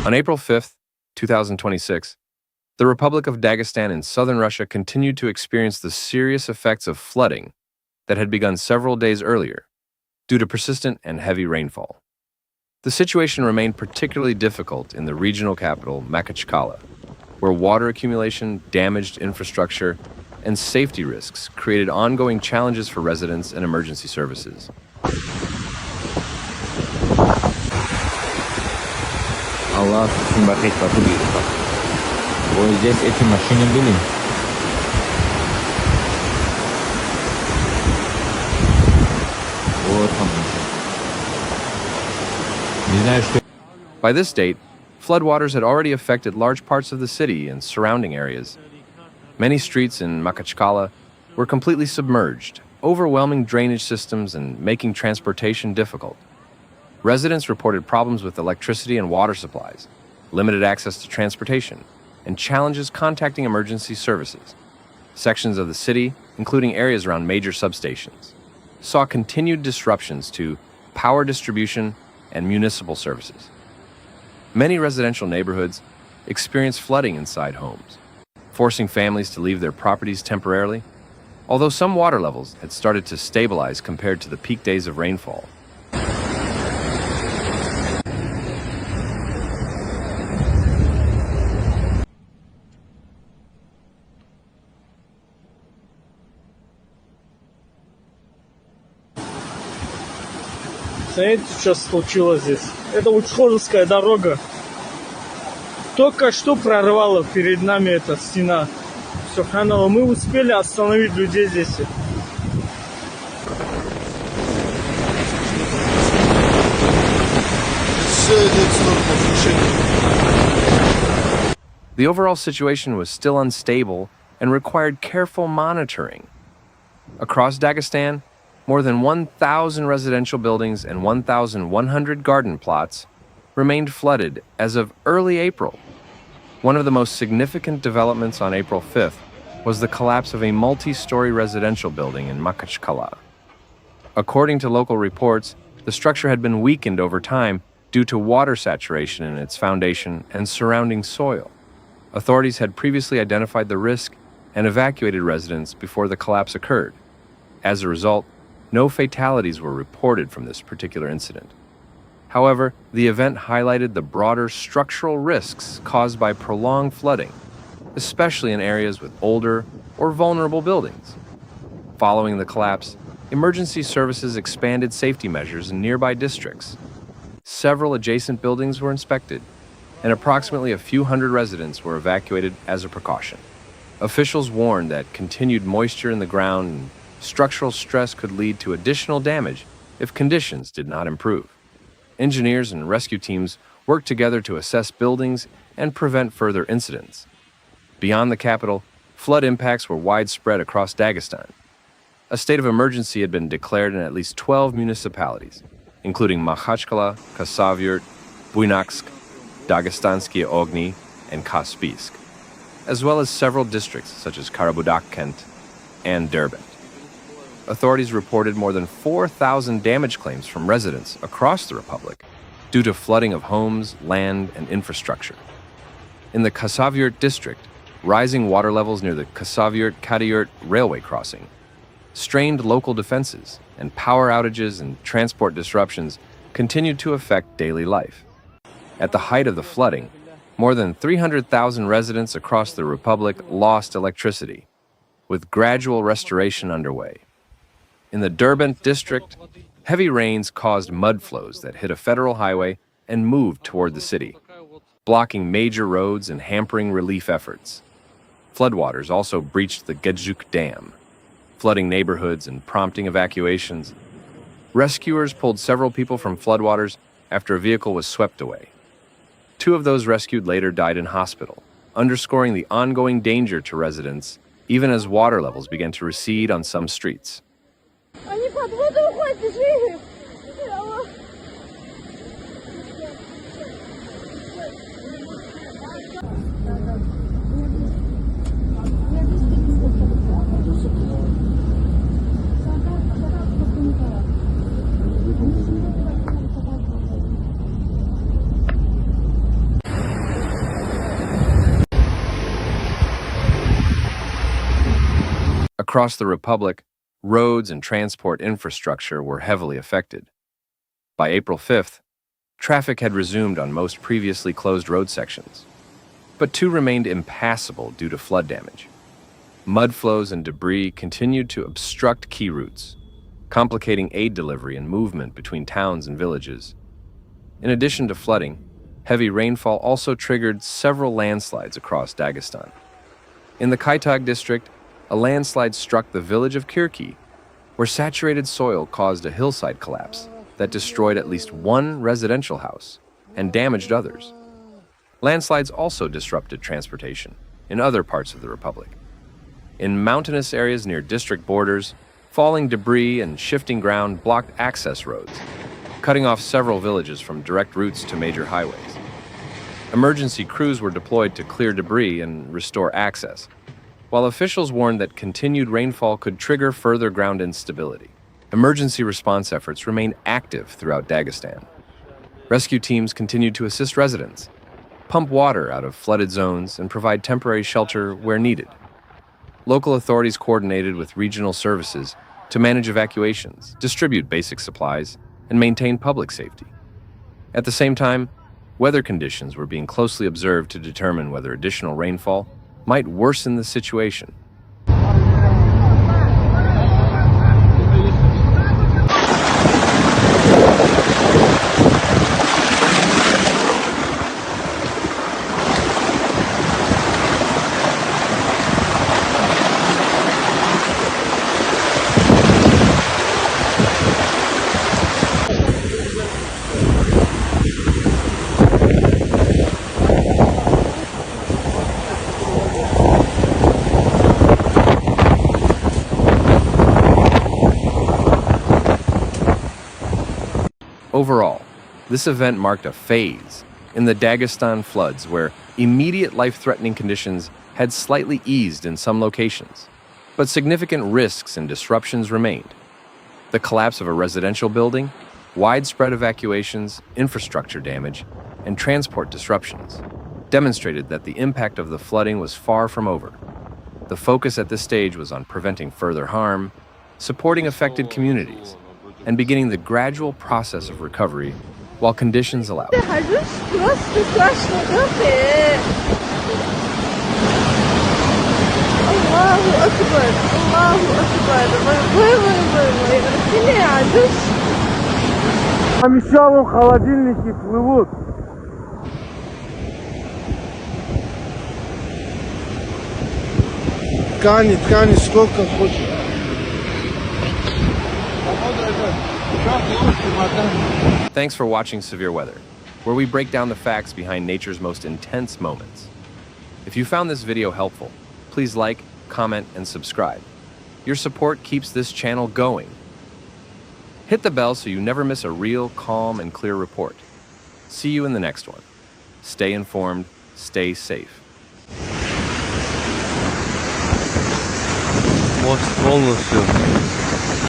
On April 5th, 2026, the Republic of Dagestan in southern Russia continued to experience the serious effects of flooding that had begun several days earlier due to persistent and heavy rainfall. The situation remained particularly difficult in the regional capital, Makhachkala, where water accumulation, damaged infrastructure, and safety risks created ongoing challenges for residents and emergency services. Allah смотреть по туду. Вот здесь эти машины были. Вот он. Не знаю, что. By this date, floodwaters had already affected large parts of the city and surrounding areas. Many streets in Makhachkala were completely submerged, overwhelming drainage systems and making transportation difficult. Residents reported problems with electricity and water supplies, limited access to transportation, and challenges contacting emergency services. Sections of the city, including areas around major substations, saw continued disruptions to power distribution and municipal services. Many residential neighborhoods experienced flooding inside homes, forcing families to leave their properties temporarily, although some water levels had started to stabilize compared to the peak days of rainfall. Знаете, что случилось здесь? Это Учхожская дорога. Только что прорвала перед нами эта стена. Субханаллах, мы успели остановить людей здесь. The overall situation was still unstable and required careful monitoring. Across Dagestan, more than 1,000 residential buildings and 1,100 garden plots remained flooded as of early April. One of the most significant developments on April 5th was the collapse of a multi-story residential building in Makhachkala. According to local reports, the structure had been weakened over time due to water saturation in its foundation and surrounding soil. Authorities had previously identified the risk and evacuated residents before the collapse occurred. As a result, no fatalities were reported from this particular incident. However, the event highlighted the broader structural risks caused by prolonged flooding, especially in areas with older or vulnerable buildings. Following the collapse, emergency services expanded safety measures in nearby districts. Several adjacent buildings were inspected, and approximately a few hundred residents were evacuated as a precaution. Officials warned that continued moisture in the ground and structural stress could lead to additional damage if conditions did not improve. Engineers and rescue teams worked together to assess buildings and prevent further incidents. Beyond the capital, flood impacts were widespread across Dagestan. A state of emergency had been declared in at least 12 municipalities, including Makhachkala, Kasavyurt, Buynaksk, Dagestansky Ogni, and Kaspiysk, as well as several districts such as Karabudak-Kent and Derbent. Authorities reported more than 4,000 damage claims from residents across the republic due to flooding of homes, land, and infrastructure. In the Kasavyurt district, rising water levels near the Kasavyurt-Kadayurt railway crossing strained local defenses, and power outages and transport disruptions continued to affect daily life. At the height of the flooding, more than 300,000 residents across the republic lost electricity, with gradual restoration underway. In the Derbent district, heavy rains caused mudflows that hit a federal highway and moved toward the city, blocking major roads and hampering relief efforts. Floodwaters also breached the Gedzhukh Dam, flooding neighborhoods and prompting evacuations. Rescuers pulled several people from floodwaters after a vehicle was swept away. 2 of those rescued later died in hospital, underscoring the ongoing danger to residents even as water levels began to recede on some streets. Они под воду уходят, бежи! Across the Republic, roads and transport infrastructure were heavily affected. By April 5th, traffic had resumed on most previously closed road sections, but two remained impassable due to flood damage. Mudflows and debris continued to obstruct key routes, complicating aid delivery and movement between towns and villages. In addition to flooding, heavy rainfall also triggered several landslides across Dagestan. In the Kaitag district, a landslide struck the village of Kirki, where saturated soil caused a hillside collapse that destroyed at least one residential house and damaged others. Landslides also disrupted transportation in other parts of the Republic. In mountainous areas near district borders, falling debris and shifting ground blocked access roads, cutting off several villages from direct routes to major highways. Emergency crews were deployed to clear debris and restore access, while officials warned that continued rainfall could trigger further ground instability. Emergency response efforts remained active throughout Dagestan. Rescue teams continued to assist residents, pump water out of flooded zones, and provide temporary shelter where needed. Local authorities coordinated with regional services to manage evacuations, distribute basic supplies, and maintain public safety. At the same time, weather conditions were being closely observed to determine whether additional rainfall might worsen the situation. Overall, this event marked a phase in the Dagestan floods where immediate life-threatening conditions had slightly eased in some locations, but significant risks and disruptions remained. The collapse of a residential building, widespread evacuations, infrastructure damage, and transport disruptions demonstrated that the impact of the flooding was far from over. The focus at this stage was on preventing further harm, supporting affected communities, and beginning the gradual process of recovery while conditions allowed. Помещал холодильники плывут. Ткани, сколько хочешь. Thanks for watching Severe Weather, where we break down the facts behind nature's most intense moments. If you found this video helpful, please like, comment, and subscribe. Your support keeps this channel going. Hit the bell so you never miss a real, calm, and clear report. See you in the next one. Stay informed, stay safe. Мост полностью